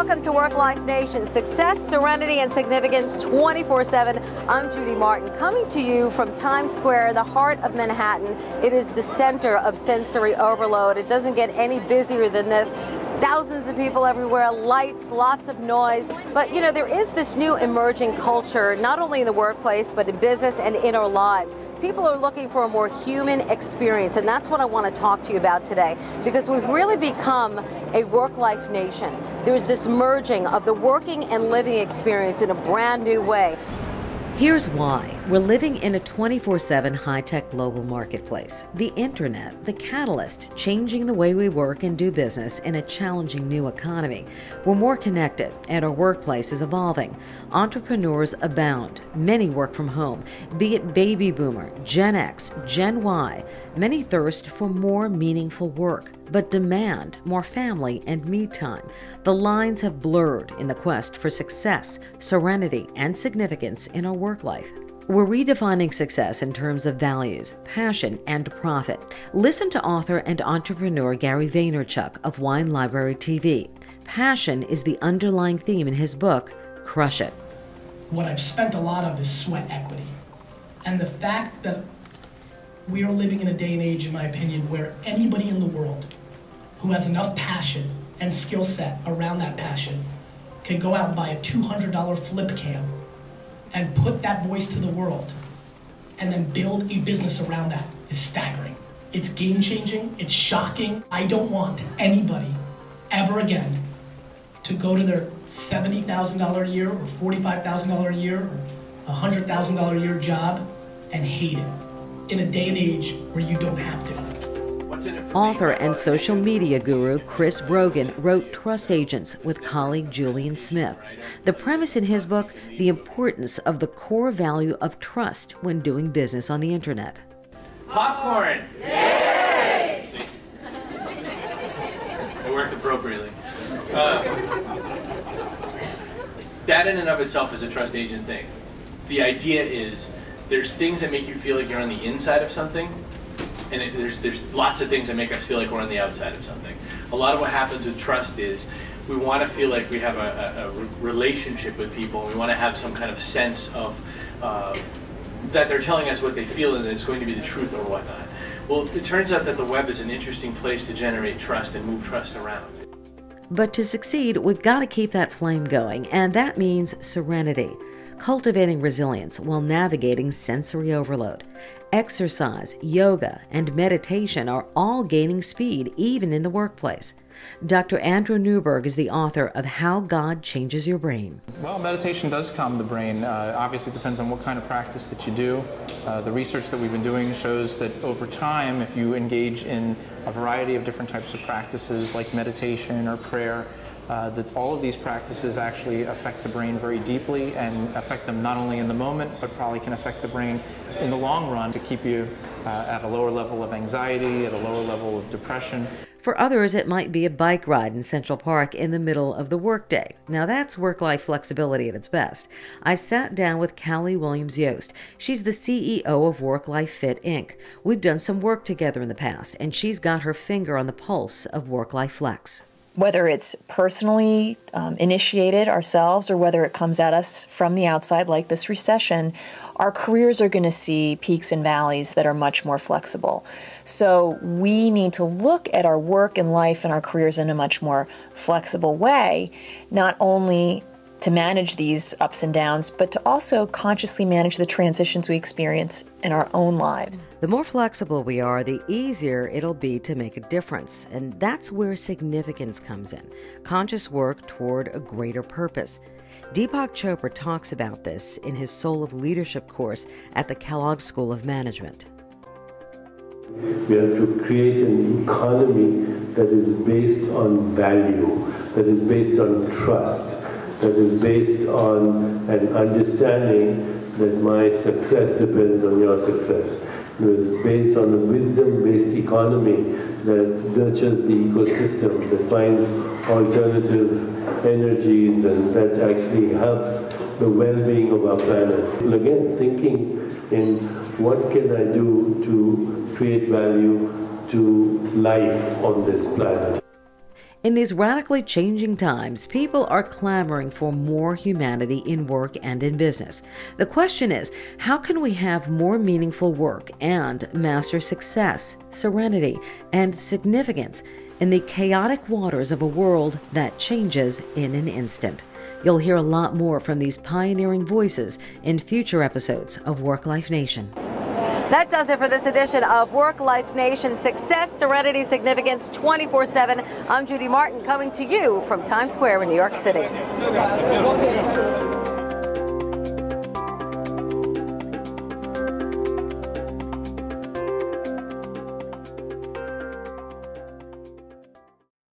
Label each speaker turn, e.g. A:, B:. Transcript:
A: Welcome to WorkLife Nation. Success, serenity, and significance 24/7. I'm Judy Martin, coming to you from Times Square, the heart of Manhattan. It is the center of sensory overload. It doesn't get any busier than this. Thousands of people everywhere, lights, lots of noise. But, you know, there is this new emerging culture, not only in the workplace, but in business and in our lives. People are looking for a more human experience, and that's what I want to talk to you about today, because we've really become a work-life nation. There's this merging of the working and living experience in a brand new way. Here's why. We're living in a 24/7 high-tech global marketplace. The internet, the catalyst, changing the way we work and do business in a challenging new economy. We're more connected, and our workplace is evolving. Entrepreneurs abound. Many work from home, be it baby boomer, Gen X, Gen Y. Many thirst for more meaningful work, but demand more family and me time. The lines have blurred in the quest for success, serenity, and significance in our work life. We're redefining success in terms of values, passion, and profit. Listen to author and entrepreneur Gary Vaynerchuk of Wine Library TV. Passion is the underlying theme in his book, Crush It.
B: What I've spent a lot of is sweat equity. And the fact that we are living in a day and age, in my opinion, where anybody in the world who has enough passion and skill set around that passion can go out and buy a $200 flip cam and put that voice to the world and then build a business around that is staggering. It's game-changing, it's shocking. I don't want anybody ever again to go to their $70,000 a year or $45,000 a year or $100,000 a year job and hate it in a day and age where you don't have to.
A: Author and social media guru Chris Brogan wrote Trust Agents with colleague Julian Smith. The premise in his book, the importance of the core value of trust when doing business on the internet.
C: Popcorn! Yay! It worked appropriately. That in and of itself is a trust agent thing. The idea is there's things that make you feel like you're on the inside of something, and there's lots of things that make us feel like we're on the outside of something. A lot of what happens with trust is we want to feel like we have a relationship with people, and we want to have some kind of sense of that they're telling us what they feel and that it's going to be the truth or whatnot. Well, it turns out that the web is an interesting place to generate trust and move trust around.
A: But to succeed, we've got to keep that flame going, and that means serenity. Cultivating resilience while navigating sensory overload. Exercise, yoga, and meditation are all gaining speed, even in the workplace. Dr. Andrew Newberg is the author of How God Changes Your Brain.
D: Well, meditation does calm the brain. Obviously, it depends on what kind of practice that you do. The research that we've been doing shows that over time, if you engage in a variety of different types of practices like meditation or prayer, that all of these practices actually affect the brain very deeply and affect them not only in the moment, but probably can affect the brain in the long run to keep you at a lower level of anxiety, at a lower level of depression.
A: For others, it might be a bike ride in Central Park in the middle of the workday. Now that's work-life flexibility at its best. I sat down with Callie Williams-Yost. She's the CEO of WorkLife Fit, Inc. We've done some work together in the past, and she's got her finger on the pulse of work-life flex.
E: Whether it's personally initiated ourselves or whether it comes at us from the outside like this recession, our careers are going to see peaks and valleys that are much more flexible. So we need to look at our work and life and our careers in a much more flexible way, not only to manage these ups and downs, but to also consciously manage the transitions we experience in our own lives.
A: The more flexible we are, the easier it'll be to make a difference. And that's where significance comes in. Conscious work toward a greater purpose. Deepak Chopra talks about this in his Soul of Leadership course at the Kellogg School of Management.
F: We have to create an economy that is based on value, that is based on trust, that is based on an understanding that my success depends on your success. That is based on a wisdom-based economy that nurtures the ecosystem, that finds alternative energies and that actually helps the well-being of our planet. And again, thinking in what can I do to create value to life on this planet.
G: In these radically changing times, people are clamoring for more humanity in work and in business. The question is, how can we have more meaningful work and master success, serenity, and significance in the chaotic waters of a world that changes in an instant? You'll hear a lot more from these pioneering voices in future episodes of WorkLife Nation.
A: That does it for this edition of WorkLife Nation, Success, Serenity, Significance 24/7. I'm Judy Martin, coming to you from Times Square in New York City.